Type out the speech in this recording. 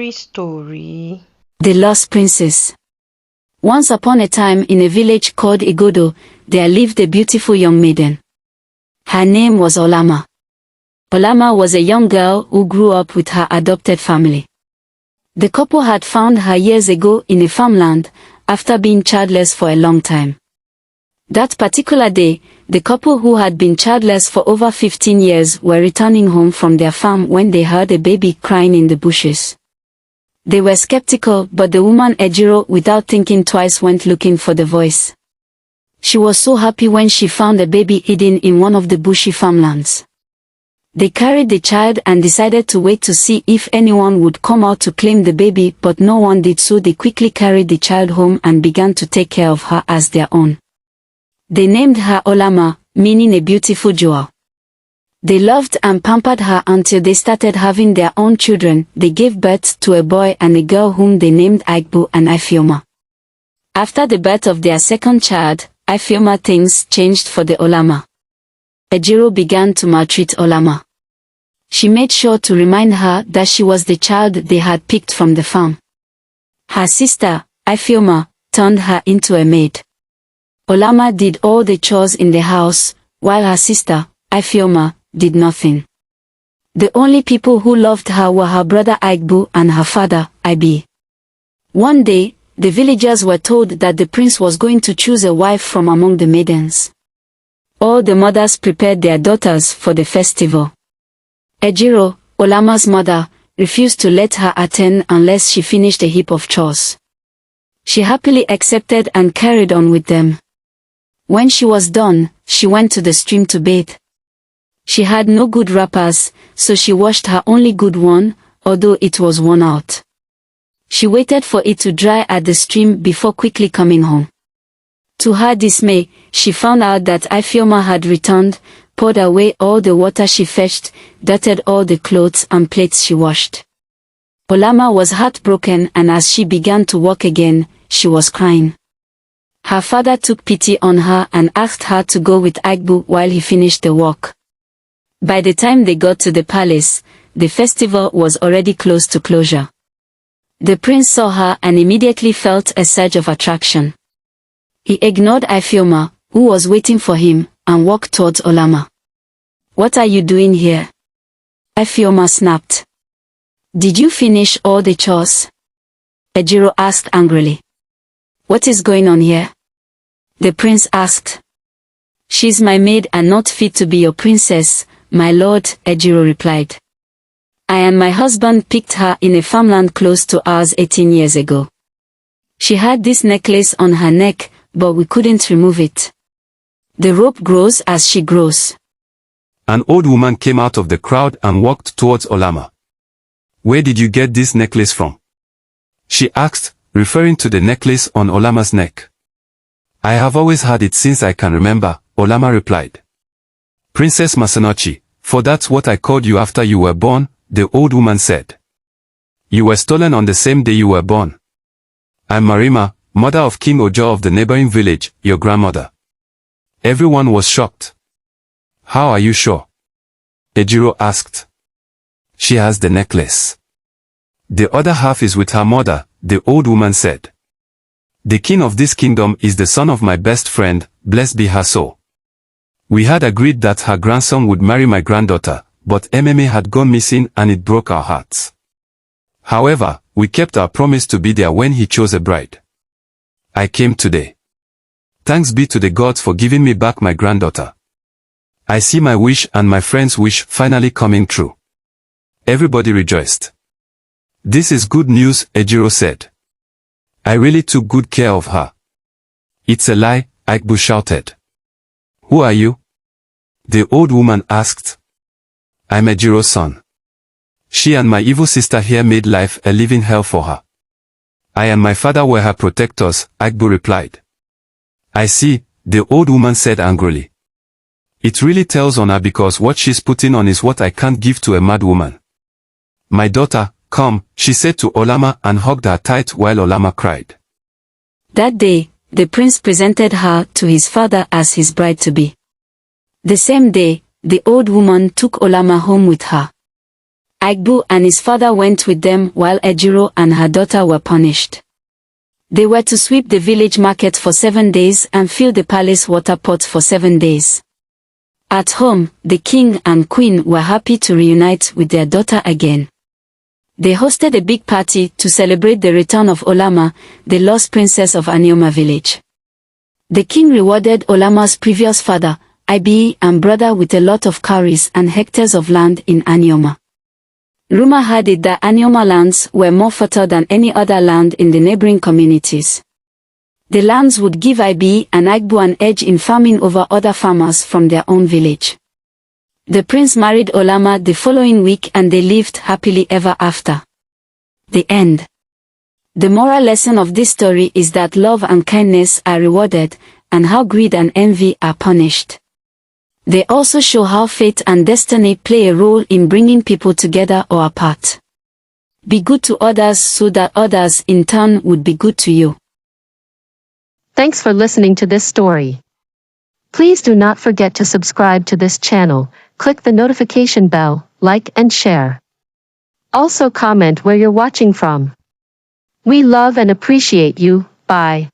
Nursery story. The Lost Princess. Once upon a time in a village called Igodo, there lived a beautiful young maiden. Her name was Olama. Olama was a young girl who grew up with her adopted family. The couple had found her years ago in a farmland, after being childless for a long time. That particular day, the couple who had been childless for over 15 years were returning home from their farm when they heard a baby crying in the bushes. They were skeptical, but the woman Ejiro, without thinking twice, went looking for the voice. She was so happy when she found a baby hidden in one of the bushy farmlands. They carried the child and decided to wait to see if anyone would come out to claim the baby, but no one did, so they quickly carried the child home and began to take care of her as their own. They named her Olama, meaning a beautiful jewel. They loved and pampered her until they started having their own children. They gave birth to a boy and a girl whom they named Igbo and Ifeoma. After the birth of their second child, Ifeoma, things changed for the Olama. Ejiro began to maltreat Olama. She made sure to remind her that she was the child they had picked from the farm. Her sister, Ifeoma, turned her into a maid. Olama did all the chores in the house, while her sister, Ifeoma, did nothing. The only people who loved her were her brother Igbo and her father, Ibi. One day, the villagers were told that the prince was going to choose a wife from among the maidens. All the mothers prepared their daughters for the festival. Ejiro, Olama's mother, refused to let her attend unless she finished a heap of chores. She happily accepted and carried on with them. When she was done, she went to the stream to bathe. She had no good wrappers, so she washed her only good one, although it was worn out. She waited for it to dry at the stream before quickly coming home. To her dismay, she found out that Ifeoma had returned, poured away all the water she fetched, dirted all the clothes and plates she washed. Olama was heartbroken, and as she began to walk again, she was crying. Her father took pity on her and asked her to go with Igbo while he finished the work. By the time they got to the palace, the festival was already close to closure. The prince saw her and immediately felt a surge of attraction. He ignored Ifeoma, who was waiting for him, and walked towards Olama. "What are you doing here?" Ifeoma snapped. "Did you finish all the chores?" Ejiro asked angrily. "What is going on here?" The prince asked. "She's my maid and not fit to be your princess, my lord," Ejiro replied. "I and my husband picked her in a farmland close to ours 18 years ago. She had this necklace on her neck, but we couldn't remove it. The rope grows as she grows." An old woman came out of the crowd and walked towards Olama. "Where did you get this necklace from?" she asked, referring to the necklace on Olama's neck. "I have always had it since I can remember," Olama replied. "Princess Masanochi, for that's what I called you after you were born," the old woman said. "You were stolen on the same day you were born. I'm Marima, mother of King Ojo of the neighboring village, your grandmother." Everyone was shocked. "How are you sure?" Ejiro asked. "She has the necklace. The other half is with her mother," the old woman said. "The king of this kingdom is the son of my best friend, blessed be her soul. We had agreed that her grandson would marry my granddaughter, but MMA had gone missing and it broke our hearts. However, we kept our promise to be there when he chose a bride. I came today. Thanks be to the gods for giving me back my granddaughter. I see my wish and my friend's wish finally coming true." Everybody rejoiced. "This is good news," Ejiro said. "I really took good care of her." "It's a lie," Igbo shouted. "Who are you?" the old woman asked. "I'm Ejiro's son. She and my evil sister here made life a living hell for her. I and my father were her protectors," Igbo replied. "I see," the old woman said angrily. "It really tells on her because what she's putting on is what I can't give to a mad woman. My daughter, come," she said to Olama and hugged her tight while Olama cried. That day, the prince presented her to his father as his bride-to-be. The same day, the old woman took Olama home with her. Agbu and his father went with them while Ejiro and her daughter were punished. They were to sweep the village market for 7 days and fill the palace water pot for 7 days. At home, the king and queen were happy to reunite with their daughter again. They hosted a big party to celebrate the return of Olama, the lost princess of Anioma village. The king rewarded Olama's previous father, Ibe, and brother with a lot of cowries and hectares of land in Anioma. Rumor had it that Anioma lands were more fertile than any other land in the neighboring communities. The lands would give Ibe and Agbu an edge in farming over other farmers from their own village. The prince married Olama the following week and they lived happily ever after. The end. The moral lesson of this story is that love and kindness are rewarded, and how greed and envy are punished. They also show how fate and destiny play a role in bringing people together or apart. Be good to others so that others in turn would be good to you. Thanks for listening to this story. Please do not forget to subscribe to this channel, click the notification bell, like and share. Also comment where you're watching from. We love and appreciate you. Bye.